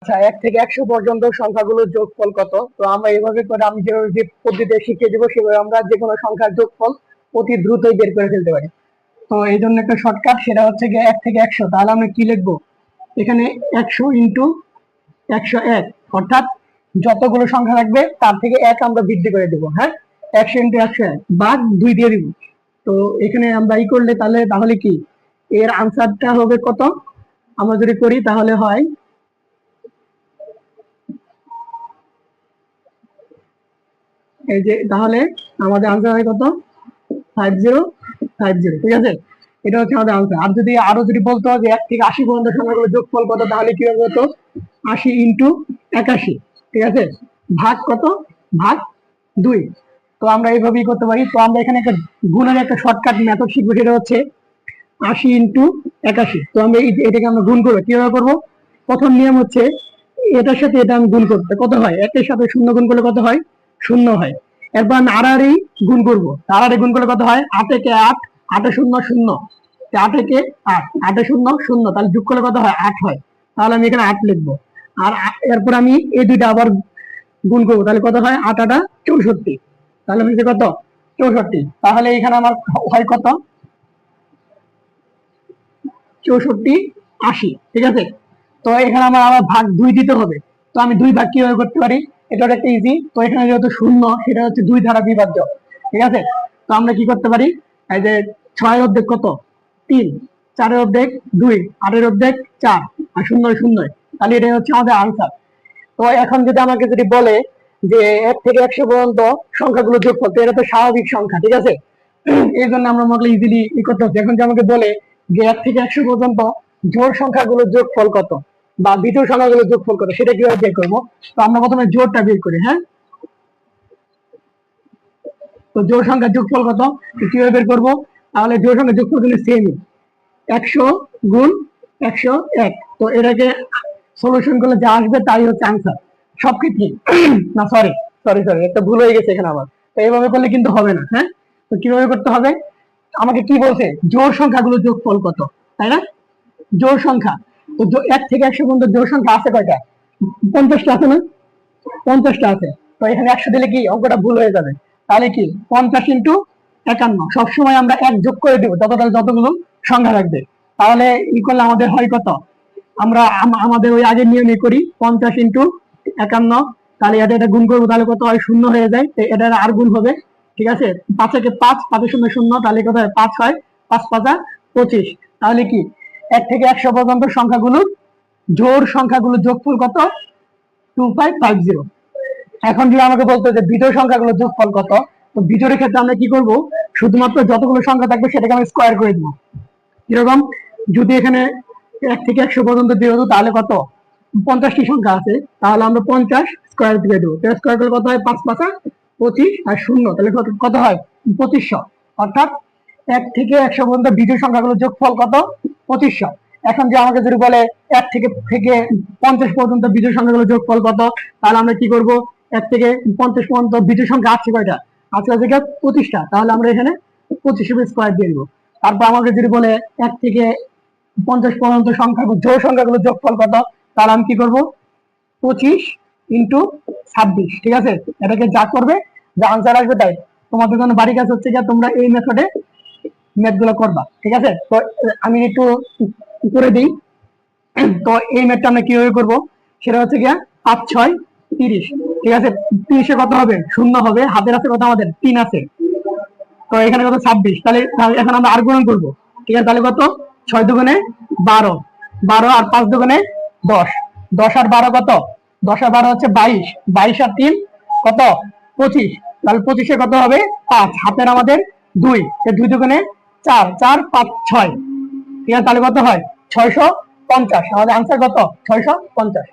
আচ্ছা, 1 থেকে 100 পর্যন্ত সংখ্যাগুলোর যোগফল কত? তো আমরা এভাবে করে, আমি যেভাবে যে পদ্ধতিতে শিখিয়ে দেবো সেভাবে আমরা যে কোনো সংখ্যার যোগফল অতি দ্রুতই বের করে ফেলতে পারি। তো এই জন্য একটা শর্টকাট, সেটা হচ্ছে গিয়ে 1 থেকে 100। তাহলে আমরা কি লিখবো এখানে? 100 ইন্টু 101, অর্থাৎ যতগুলো সংখ্যা থাকবে তার থেকে 1 আমরা বৃদ্ধি করে দেবো। হ্যাঁ, 100 ইন্টু 101 ভাগ 2 দিয়ে দিব। তো এখানে আমরা করলে তাহলে কি এর আনসারটা হবে কত? আমরা যদি করি তাহলে হয় এই যে, তাহলে আমাদের আনসার হয় কত? 5050। ঠিক আছে, এটা হচ্ছে আমাদের আনসার। আর যদি বলতো যে 1 থেকে 80 পর্যন্ত সংখ্যাগুলো যোগফল কত, তাহলে কি হবে? হতো 80 ইন্টু 81। ঠিক আছে, ভাগ কত? ভাগ 2। তো আমরা এইভাবেই করতে পারি। তো আমরা এখানে একটা গুণের একটা শর্টকাট মেথড শিখবো, সেটা হচ্ছে 80 ইন্টু 81। তো আমরা এটাকে আমরা গুণ করবো। কিভাবে করবো? প্রথম নিয়ম হচ্ছে এটার সাথে এটা আমি গুণ করতে, কত হয়? 1-এর সাথে 0 গুণ করলে কত হয়? 0 হয়। এরপর আমি আড়াআড়ি গুণ করবো। আড়াআড়ি গুণ করলে কত হয়? 8 একে 8, 8 এ 0 0, 8 একে 8, 8 এ 0 0, তাহলে যোগ করলে কত হয়? 8 হয়। তাহলে আমি এখানে 8 লিখবো। আর এরপর আমি এই দুইটা আবার গুণ করবো, তাহলে কত হয়? 8 8 64। তাহলে হচ্ছে কত? 64। তাহলে এখানে আমার হয় কত? 64 80। ঠিক আছে, তো এখানে আমার আবার ভাগ 2 দিতে হবে। তো আমি 2 ভাগ কিভাবে করতে পারি? এটা একটা ইজি। তো এখানে যেহেতু 0, সেটা হচ্ছে 2 দ্বারা বিভাজ্য। ঠিক আছে, তো আমরা কি করতে পারি? এই যে 6 এর অর্ধেক কত? 3, 4 এর অর্ধেক 2, 8 এর অর্ধেক 4, আর 0 0। তাহলে এটাই হচ্ছে আমাদের আনসার। তো এখন আমাকে বলে যে 1 থেকে 100 পর্যন্ত সংখ্যাগুলো যোগফল, তো এটা তো স্বাভাবিক সংখ্যা। ঠিক আছে, এই জন্য আমরা মনে ইজিলি করতে হচ্ছে। এখন যে আমাকে বলে যে 1 থেকে 100 পর্যন্ত জোড় সংখ্যাগুলোর যোগফল কত, বা বিজোড় সংখ্যাগুলোর যোগফল কত, সেটা কিভাবে বের করবো? তো আমরা প্রথমে জোড়টা বের করি। হ্যাঁ, তো জোড় সংখ্যার যোগফল কত কিভাবে বের করবো? তাহলে জোড় সংখ্যার যোগফল কিন্তু সেমই, 100 গুণ 101। তো এটাকে সলিউশন করলে যা আসবে তাই হচ্ছে আনসার সবক্ষেত্রে। না, সরি সরি সরি, একটা ভুল হয়ে গেছে এখানে আমার। তো এইভাবে করলে কিন্তু হবে না। হ্যাঁ, তো কিভাবে করতে হবে? আমাকে কি বলছে? জোড় সংখ্যাগুলো যোগফল কত, তাই না? জোড় সংখ্যা, তো 1 থেকে 100 পর্যন্ত জোড় সংখ্যা আছে কয়টা? 50টা আছে না? 50টা আছে। তো এখানে 100 দিলে কি অঙ্কটা ভুল হয়ে যাবে? তাহলে কি 50 ইন্টু 51, সবসময় আমরা 1 যোগ করে দেবো যতগুলো সংখ্যা থাকবে। তাহলে করলে আমাদের হয় কত? আমরা আমাদের ওই আগের নিয়মে করি, 50 ইন্টু 51। তাহলে এটা গুণ করবো, তাহলে কত হয়? 0 হয়ে যায়। তো এটা আর গুণ হবে। ঠিক আছে, 5 একে 5, 5 0 0, তাহলে কত হয়? 5 হয়। 5 5 25। তাহলে কি 1 থেকে 100 পর্যন্ত সংখ্যাগুলো জোড় সংখ্যাগুলো যোগফল কত? 2550। এখন যদি আমাকে বলতো যে বিজোড় সংখ্যাগুলো যোগফল কত, তো বিজোড়ের ক্ষেত্রে আমরা কি করব? শুধুমাত্র যতগুলো সংখ্যা থাকবে সেটাকে আমি স্কোয়ার করে দিব। কিরকম? যদি এখানে 1 থেকে 100 পর্যন্ত দিয়ে হতো, তাহলে কত? 50টি সংখ্যা আছে, তাহলে আমরা 50 স্কোয়ার দিয়ে দেবো। স্কোয়ার করলে কত হয়? 5 5 25, আর 0, তাহলে কত হয়? 2500। অর্থাৎ 1 থেকে 100 পর্যন্ত বিজোড় সংখ্যাগুলো যোগফল কত? 2500। এখন যে আমাকে যদি বলে 1 থেকে 50 পর্যন্ত বিজোড় সংখ্যাগুলো যোগফল কত, তাহলে আমরা কি করব? 1 থেকে 50 পর্যন্ত বিজোড় সংখ্যা আছে কয়টা? আছে 25টা। তাহলে আমরা এখানে 25 স্কোয়ার দিয়ে দিব। তারপর আমাকে যদি বলে 1 থেকে 50 পর্যন্ত জোড় সংখ্যাগুলো যোগফল কত, তাহলে আমি কি করব? 25 ইন্টু 26। ঠিক আছে, এটাকে যা করবে, যা আনসার আসবে তাই। তোমাদের জন্য বাড়ি কাজ হচ্ছে গিয়ে তোমরা এই মেথডে ম্যাথ গুলো করবা। ঠিক আছে, তো আমি একটু করে দিই। তো এই ম্যাথটা আমরা কিভাবে করবো? সেটা হচ্ছে গিয়া 5 6 30। ঠিক আছে, 30-এ কত হবে? 0 হবে। হাতের আছে কত? আমাদের 3 আছে। তো এখানে কত? 26। তাহলে এখন আমরা আর গুণন করবো। ঠিক আছে, তাহলে কত? 6 দুগুণে 12, 12 আর 5 দুগুণে 10, 10 আর 12 কত? 10 আর 12 হচ্ছে 22, 22 আর 3 কত? 25। তাহলে 25-এ কত হবে? 5। হাতের আমাদের 2, 2 দুগুণে 4, 4 5 6। ঠিক আছে, তাহলে কত হয়? 650। আমাদের আনসার কত? 650।